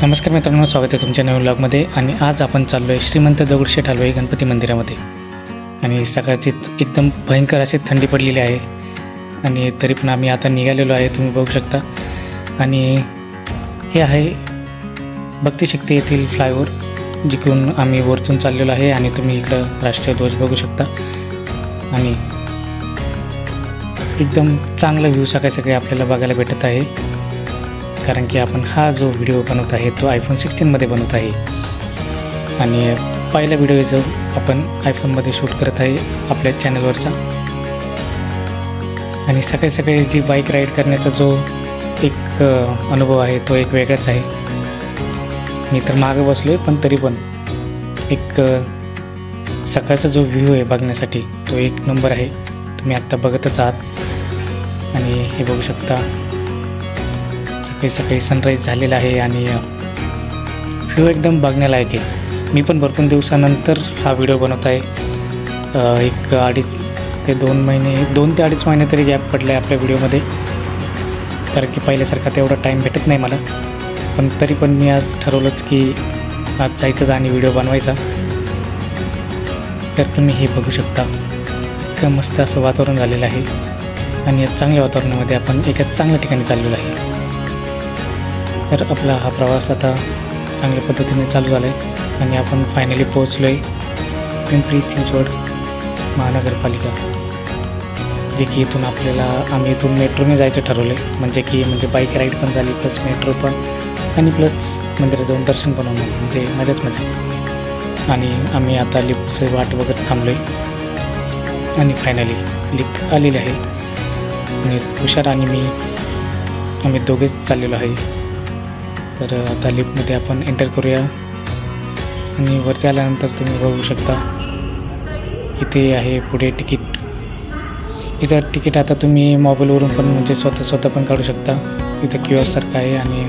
नमस्कार मित्रांनो, स्वागत आहे तुमच्या नवीन व्लॉगमध्ये. आणि आज आपण चाललो आहे श्रीमंत दगडूशेठ हलवाई गणपती मंदिरामध्ये. आणि सकाळची एकदम भयंकर अशी थंडी पडलेली आहे आणि तरी पण आम्ही आता निघालेलो आहे, तुम्ही बघू शकता. आणि हे आहे भक्तिशक्ती येथील फ्लायओव्हर, जिकडून आम्ही वरतून चाललेलो आहे. आणि तुम्ही इकडं राष्ट्रीय ध्वज बघू शकता. आणि एकदम चांगला व्ह्यू सकाळी आपल्याला बघायला भेटत आहे, कारण की आपण हा जो व्हिडिओ बनवत आहे तो iPhone 16मध्ये बनवत आहे. आणि पहिला व्हिडिओ जो आपण iPhoneमध्ये शूट करत आहे आपल्या चॅनलवरचा. आणि सकाळी जी बाईक राईड करण्याचा जो एक अनुभव आहे तो एक वेगळाच आहे. मी तर मागं बसलो आहे, पण तरी पण एक सकाळचा जो व्ह्यू आहे बघण्यासाठी तो एक नंबर आहे. तुम्ही आत्ता बघतच आहात. आणि हे बघू शकता, सकाळी सनराईज झालेला आहे आणि व्ह्यू एकदम बघण्यालायक आहे. मी पण भरपूर दिवसानंतर हा व्हिडिओ बनवत आहे. एक 2 ते 2.5 महिने तरी गॅप पडला आहे आपल्या व्हिडिओमध्ये, कारण की पहिल्यासारखा तेवढा टाईम भेटत नाही मला. पण तरी पण मी आज ठरवलंच की आज जायचं आणि व्हिडिओ बनवायचा. तर तुम्ही हे बघू शकता, इतकं मस्त असं वातावरण झालेलं आहे. आणि या चांगल्या वातावरणामध्ये आपण एका चांगल्या ठिकाणी चाललेलो आहे. तर आपला हा प्रवास आता चांगल्या पद्धतीने चालू झाला आहे. आणि आपण फायनली पोहोचलो आहे पिंपरी चिंचवड महानगरपालिका, जे की इथून आम्ही इथून मेट्रोने जायचं ठरवलं आहे. म्हणजे बाईक राईड पण झाली, प्लस मेट्रो पण, आणि प्लस मंदिरात जाऊन दर्शन पण होणार, म्हणजे मजाच मजा. आणि आम्ही आता लिफ्टची वाट बघत थांबलो आहे. आणि फायनली लिफ्ट आलेली आहे. आणि तुषार आणि आम्ही दोघेच चाललेलो आहे. तर आता लिफ्टमध्ये आपण एंटर करूया. आणि वरती आल्यानंतर तुम्ही बघू शकता, इथे आहे पुढे तिकीट. इथं तिकीट आता तुम्ही मोबाईलवरून पण म्हणजे स्वतः पण काढू शकता. इथं किओस्क सारखं आहे. आणि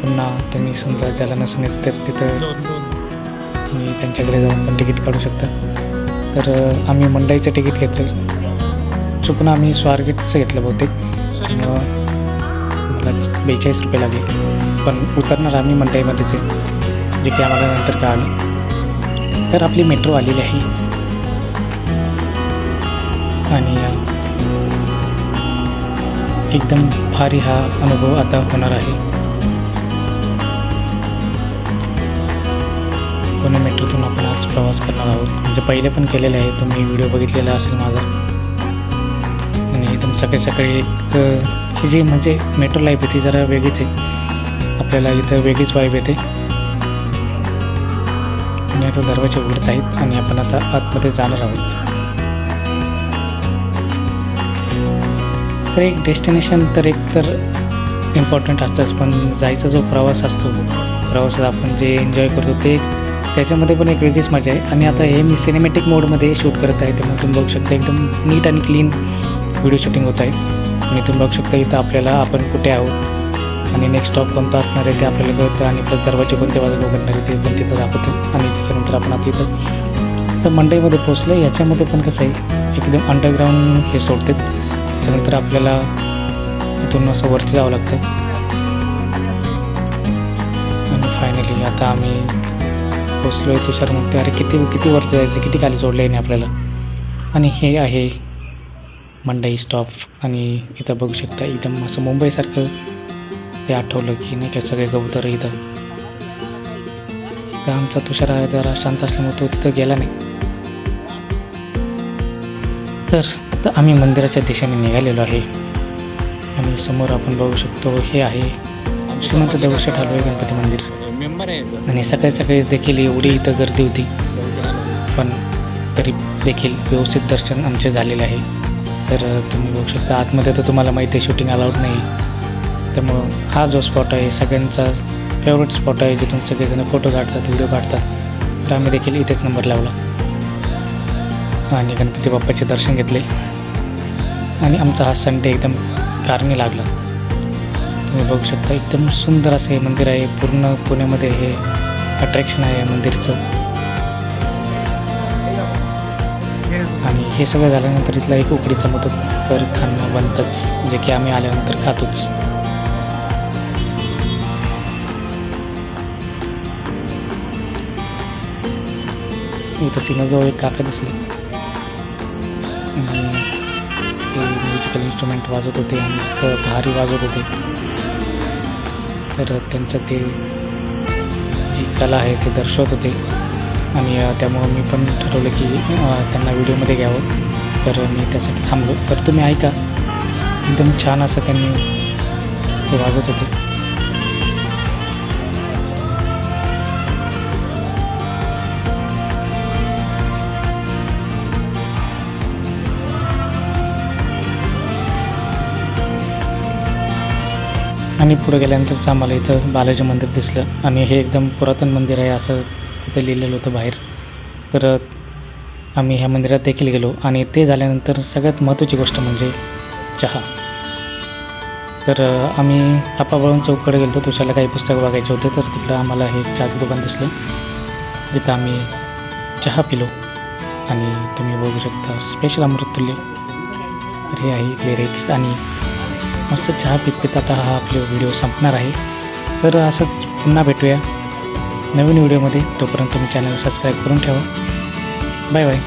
पुन्हा तुम्ही समजा ज्याला नसेल तर तिथं तुम्ही त्यांच्याकडे जाऊन पण तिकीट काढू शकता. तर आम्ही मंडईचं तिकीट घेतलं, चुकून आम्ही स्वारगेटचं घेतलं बहुतेक. मला 42 रुपये लागले. पण उतरणार आम्ही मंडईमध्येच आहे, जे की आम्हाला नंतर कळालं. तर आपली मेट्रो आलेली आहे. आणि एकदम भारी हा अनुभव आता होणार आहे. पुणे मेट्रोतून आपण आज प्रवास करणार आहोत. म्हणजे पहिले पण केलेले आहे, तुम्ही व्हिडिओ बघितलेला असेल माझा. आणि एकदम सकाळी ही जी म्हणजे मेट्रो लाईफ आहे ती जरा वेगळीच आहे. आपल्याला इथं वेगळीच वाईब येते. आणि आता दरवाजे उघडत आहेत आणि आपण आता आतमध्ये जाणार आहोत. तर एक डेस्टिनेशन तर इम्पॉर्टंट असतंच, पण जायचा जो प्रवास असतो, प्रवासात आपण जे एन्जॉय करतो त्याच्यामध्ये पण एक वेगळीच मजा आहे. आणि आता हे मी सिनेमॅटिक मोडमध्ये शूट करत आहे, त्यामुळे तुम्ही बघू शकता एकदम नीट आणि क्लीन व्हिडिओ शूटिंग होत आहे. आणि तुम्ही बघू शकता इथं आपण कुठे आहोत आणि नेक्स्ट स्टॉप कोणता असणार आहे ते आपल्याला कळतं. आणि प्लस दरवाजे कोणत्या बाजूला उघडणार आहे ते पण तिथं दाखवतं. आणि त्याच्यानंतर आपण आता इथं मंडईमध्ये पोचलो. याच्यामध्ये पण कसं आहे, एकदम अंडरग्राऊंड हे सोडतात. त्याच्यानंतर आपल्याला इथून असं वरती जावं लागतं. आणि फायनली आता आम्ही पोचलो आहे. तुषार म्हणते, अरे किती वरती जायचं, किती खाली सोडलं आहे आपल्याला. आणि हे आहे मंडई स्टॉप. आणि इथं बघू शकता एकदम असं मुंबईसारखं ते आठवलं की नाही का, सगळे कबूतर इथं. तर आमचा तुषार जरा शांत असल्यामुळे तो तिथं गेला नाही. तर आता आम्ही मंदिराच्या दिशेने निघालेलो आहे. आणि समोर आपण बघू शकतो हे आहे श्रीमंत दगडूशेठ हलवाई गणपती मंदिर. आणि सकाळी देखील एवढी इथं गर्दी होती, पण तरी देखील व्यवस्थित दर्शन आमचे झालेले आहे. तर तुम्ही बघू शकता आतमध्ये तर तुम्हाला माहिती आहे शूटिंग अलाउड नाही, त्यामुळं हा जो स्पॉट आहे सगळ्यांचा फेवरेट स्पॉट आहे, जिथून सगळेजण फोटो काढतात, व्हिडिओ काढतात. तर आम्ही देखील इथेच नंबर लावला आणि गणपती बाप्पाचे दर्शन घेतले. आणि आमचा हा संडे एकदम कारणी लागला. तुम्ही बघू शकता एकदम सुंदर असं हे मंदिर आहे. पूर्ण पुण्यामध्ये हे अट्रॅक्शन आहे या मंदिरचं. आणि हे सगळं झाल्यानंतर इथला एक उकडीचा मोदक तर खाणं बनतंच, जे की आम्ही आल्यानंतर खातोच. इथं सिग्नलजवळ एक काका दिसले आणि ते म्युझिकल इन्स्ट्रुमेंट वाजवत होते आणि इतकं भारी वाजवत होते. तर त्यांचं ते जी कला आहे ते दर्शवत होते आणि त्यामुळं मी पण ठरवलं की त्यांना व्हिडिओमध्ये घ्यावं. तर मी त्यासाठी थांबलो. तर तुम्ही ऐका, एकदम छान असं त्यांनी ते वाजवत होते. आणि पुढे गेल्यानंतरच आम्हाला इथं बालाजी मंदिर दिसलं आणि हे एकदम पुरातन मंदिर आहे असं तिथं लिहिलेलं होतं बाहेर. तर आम्ही ह्या मंदिरात देखील गेलो आणि ते झाल्यानंतर सगळ्यात महत्त्वाची गोष्ट म्हणजे चहा. तर आम्ही आपाबळून चौककडे गेलो. तुषारला काही पुस्तकं बघायचे होते, तर तिकडं आम्हाला हे चहाचं दुकान दिसलं, तिथं आम्ही चहा पिलो आणि तुम्ही बघू शकता स्पेशल अमृततुल्य. तर हे आहे इथले रेट्स आणि मस्त चहा पित आता हा आपला व्हिडिओ संपणार आहे. तर असंच पुन्हा भेटूया नवीन व्हिडिओमध्ये. तोपर्यंत तुम्ही चॅनल सबस्क्राईब करून ठेवा. Bye bye.